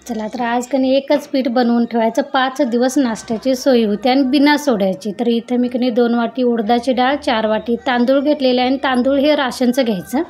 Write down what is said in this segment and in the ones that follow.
चला तर आज कणी एकच पीठ बनवून ठेवायचं, 5 दिवस नाश्त्याची सोय होते आणि बिना सोड्याची। तर इथे मी कणी 2 वाटी उडदाची डाळ, 4 वाटी तांदूळ घेतलेले आणि तांदूळ हे राशनचं घ्यायचं।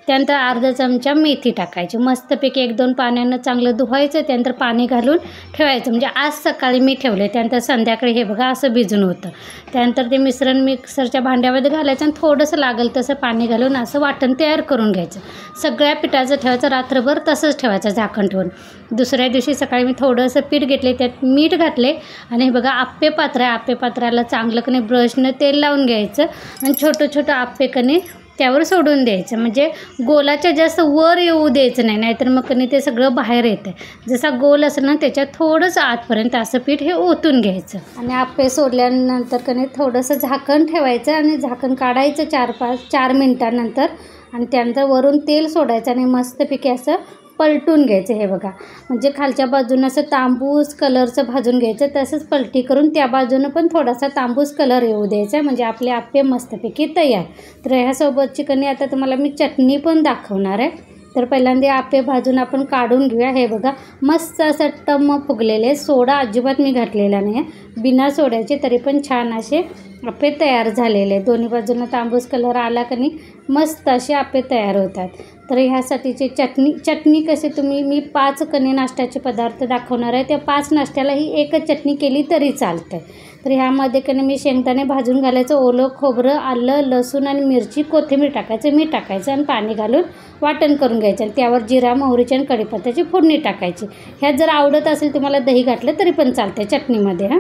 त्यानंतर अर्धा चमचा मेथी टाकायची, मस्तपैकी 1-2 पाण्यानं चांगलं धुवायचं, त्यानंतर पाणी घालून ठेवायचं। म्हणजे आज सकाळी मी ठेवले, त्यानंतर संध्याकाळी हे बघा असं भिजून होतं। त्यानंतर ते मिश्रण मिक्सरच्या भांड्यामध्ये घालायचं आणि थोडंसं लागेल तसं पाणी घालून असं वाटण तयार करून घ्यायचं। सगळ्या पिठाचं ठेवायचं, रात्रभर तसंच ठेवायचं झाकण ठेवून। दुसऱ्या दिवशी सकाळी मी थोडंसं पीठ घेतले, त्यात मीठ घातले आणि हे बघा आप्पे पात्र आहे, आप्पे पात्राला चांगलं कणी ब्रशनं तेल लावून घ्यायचं आणि छोटं छोटं आप्पे कणी त्यावर सोडून द्यायचं। म्हणजे गोलाच्या जास्त वर येऊ द्यायचं नाही, नाहीतर मग कणी ते सगळं बाहेर येतं। जसा गोल असेल ना त्याच्यात थोडंसं आतपर्यंत असं पीठ हे ओतून घ्यायचं आणि आप्पे सोडल्यानंतर कणी थोडंसं झाकण ठेवायचं आणि झाकण काढायचं 4 मिनिटांनंतर आणि त्यानंतर वरून तेल सोडायचं आणि मस्तपैकी असं पलटून घ्यायचं। हे बघा म्हणजे खालच्या बाजूनं असं तांबूस कलरचं भाजून घ्यायचं, तसंच पलटी करून त्या बाजूनं पण थोडासा तांबूस कलर येऊ द्यायचा, म्हणजे आपले आप्पे मस्तपैकी तयार। तर ह्यासोबतची कणी आता तुम्हाला मी चटणी पण दाखवणार आहे। तर पहिल्यांदा आप्पे भाजून आपण काढून घेऊया। हे बघा मस्त असं टम्म फुगलेले, सोडा अजिबात मी घातलेला नाही आहे, बिना सोड्याचे, तरी पण छान असे आप्पे तयार झालेले। दोन्ही बाजूनं तांबूस कलर आला कणी मस्त असे आप्पे तयार होतात। तर ह्यासाठीची चटणी कशी मी 5 कणी नाश्त्याचे पदार्थ दाखवणार आहे, त्या 5 नाश्त्याला ही एकच चटणी केली तरी चालते। तर ह्यामध्ये कणी मी शेंगदाणे भाजून घालायचं, ओलं खोबरं, आलं, लसूण आणि मिरची, कोथिंबीर टाकायचं, मीठ टाकायचं आणि पाणी घालून वाटण करून घ्यायचं आणि त्यावर जिरा मोहरीची आणि कढीपत्त्याची फोडणी टाकायची। ह्यात जर आवडत असेल तुम्हाला दही घातलं तरी पण चालते चटणीमध्ये हां।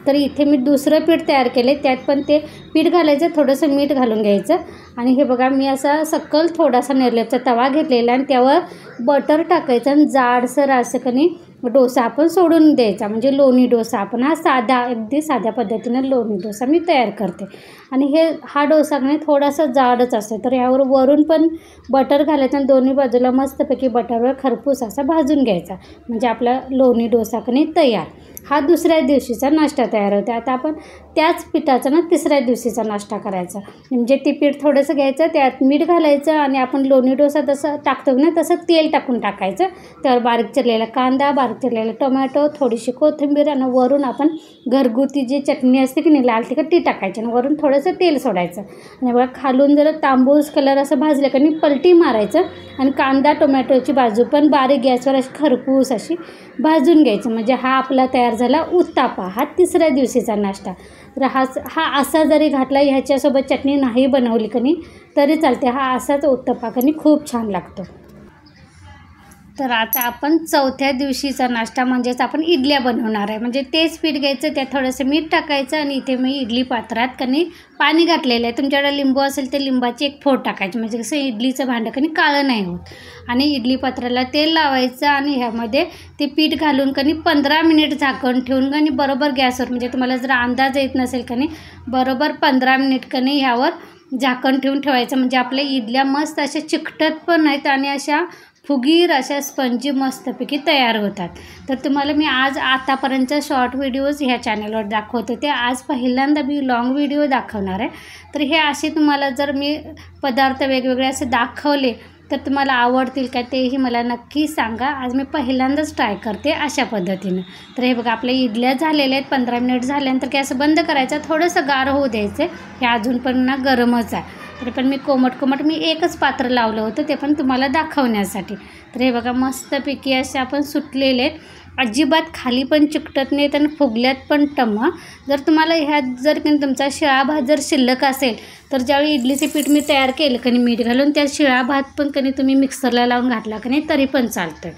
तर इथे मी दुसरं पीठ तयार केले, त्यात पण ते पीठ घालायचं, थोडंसं मीठ घालून घ्यायचं आणि हे बघा मी असा सकल थोडासा निर्लेपचा तवा घेतलेला आणि त्यावर बटर टाकायचं आणि जाडसर असं कणी डोसा आपण सोडून द्यायचा, म्हणजे लोणी डोसा आपण अगदी साध्या पद्धतीनं लोणी डोसा मी तयार करते। आणि हा डोसा कणी थोडासा जाडच असतो, तर यावर वरून पण बटर घालायचं आणि दोन्ही बाजूला मस्तपैकी बटरवर खरपूस असा भाजून घ्यायचा, म्हणजे आपला लोणी डोसा कणी तयार। हा दुसऱ्या दिवशीचा नाश्ता तयार होतो। आता आपण त्याच पिठाचा ना तिसऱ्या दिवशीचा नाश्ता करायचा, म्हणजे ते पीठ थोडंसं घ्यायचं, त्यात मीठ घालायचं आणि आपण लोणी डोसा तसं टाकतो ना तसं तेल टाकून टाकायचं, त्यावर बारीक चिरलेला कांदा, बारीक चिरलेला टोमॅटो, थोडीशी कोथिंबीर आणि वरून आपण घरगुती जी चटणी असते की नाही लाल तिखट ती टाकायची आणि वरून थोडंसं तेल सोडायचं आणि बघा खालून जर तांबूस कलर असं भाजलं की नाही पलटी मारायचं आणि कांदा टोमॅटोची बाजू पण बारीक गॅसवर अशी खरपूस अशी भाजून घ्यायचं। म्हणजे हा आपला तयार झाला उत्तापा, हा तिसऱ्या दिवशीचा नाश्ता। तर हा असा जरी घातला, ह्याच्यासोबत चटणी नाही बनवली कणी तरी चालते, हा असाच उत्तापा कणी खूप छान लागतो। तर आता आपण चौथ्या दिवशीचा नाश्ता म्हणजेच आपण इडल्या बनवणार आहे। म्हणजे तेच पीठ घ्यायचं, त्यात थोडंसं मीठ टाकायचं आणि इथे मी इडली पात्रात कणी पाणी घातलेलं आहे, तुमच्याकडे लिंबू असेल तर लिंबाची एक फोड टाकायची, म्हणजे कसं इडलीचं भांडं कणी काळं नाही होत। आणि इडली पात्राला तेल लावायचं आणि ह्यामध्ये ते पीठ घालून कणी 15 मिनिट झाकण ठेवून कणी बरोबर गॅसवर, म्हणजे तुम्हाला जर अंदाज येत नसेल कणी बरोबर 15 मिनिट कणी ह्यावर झाकण ठेवून ठेवायचं, म्हणजे आपल्या इडल्या मस्त अशा चिकटत पण नाहीत आणि अशा फुगीर अशा स्पंजी मस्तपैकी तयार होतात। तर तुम्हाला मी आज आतापर्यंत शॉर्ट व्हिडिओज ह्या चॅनलवर दाखवत होते, आज पहिल्यांदा मी लॉंग व्हिडिओ दाखवणार आहे। तर हे असे तुम्हाला जर मी पदार्थ वेगवेगळे असे दाखवले तर तुम्हाला आवडतील का तेही मला नक्की सांगा। आज मी पहिल्यांदाच ट्राय करते अशा पद्धतीनं। तर हे बघा आपल्या इडल्या झालेल्या आहेत, 15 मिनिट झाल्यानंतर गॅस बंद करायचा, थोडंसं गार होऊ द्यायचं, हे अजून पण ना गरमच आहे। तरी पण मी कोमट मी एकच पात्र लावलं होतं, ते पण तुम्हाला दाखवण्यासाठी। तर हे बघा मस्तपैकी असे आपण सुटलेले आहेत, अजिबात खाली पण चिकटत नाहीत आणि फुगल्यात पण टम्म। जर तुम्हाला ह्यात जर तुमचा शिळा भात जर शिल्लक असेल तर ज्यावेळी इडलीचे पीठ मी तयार केलं कणी मीठ घालून, त्या शिळा भात पण कणी तुम्ही मिक्सरला लावून घातला कणी तरी पण चालतं।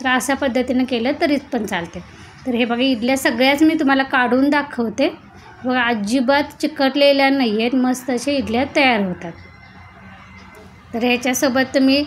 तर अशा पद्धतीनं केलं तरी पण चालते। तर हे बघा इडल्या सगळ्याच मी तुम्हाला काढून दाखवते, बघा अजिबात चिकटलेल्या नाही आहेत, मस्त असे इडल्या तयार होतात। तर ह्याच्यासोबत तुम्ही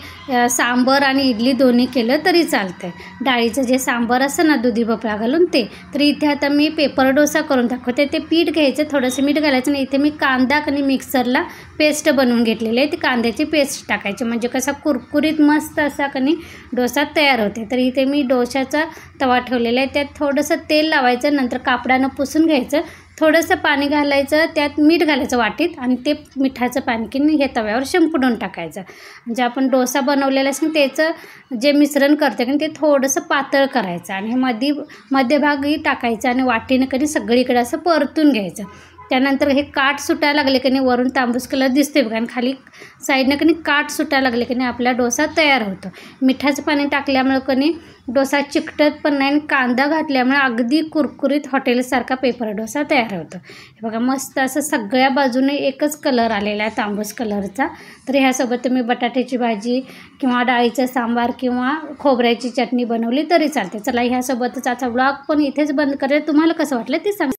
सांबर आणि इडली दोन्ही केलं तरी चालतं आहे। डाळीचं जे सांबर असतं ना दुधी भोपळा घालून ते, तर इथे आता मी पेपर डोसा करून दाखवते। ते पीठ घ्यायचं, थोडंसं मीठ घालायचं आणि इथे मी कांदा कणी मिक्सरला पेस्ट बनवून घेतलेली आहे, ती कांद्याची पेस्ट टाकायची, म्हणजे कसा कुरकुरीत मस्त असा कणी डोसा तयार होते। तर इथे मी डोशाचा तवा ठेवलेला आहे, त्यात थोडंसं तेल लावायचं, नंतर कापडानं पुसून घ्यायचं, थोडंसं पाणी घालायचं, त्यात मीठ घालायचं वाटीत आणि ते मिठाचं पाणी की नाही हे तव्यावर शिंपडून टाकायचं. म्हणजे आपण डोसा बनवलेला असेल त्याचं जे मिश्रण करते की ते थोडंसं पातळ करायचं आणि हे मध्यभागी टाकायचं आणि वाटीनं कधी सगळीकडे असं परतून घ्यायचं. त्यानंतर हे काठ सुटायला लागले की नाही, वरून तांबूस कलर दिसते बघा आणि खाली साईडनं की नाही काठ सुटायला लागले की नाही आपला डोसा तयार होतो. मिठाचं पाणी टाकल्यामुळं की नाही डोसा चिकटत पण नाही आणि कांदा घातल्यामुळे अगदी कुरकुरीत हॉटेलसारखा पेपर डोसा तयार होतो. हे बघा मस्त असं सगळ्या बाजूने एकच कलर आलेला आहे तांबूस कलरचा. तर ह्यासोबत तुम्ही बटाट्याची भाजी किंवा डाळीचं सांबार किंवा खोबऱ्याची चटणी बनवली तरी चालते. चला ह्यासोबतच आजचा व्लॉग पण इथेच बंद करेल. तुम्हाला कसं वाटलं ते सांगा.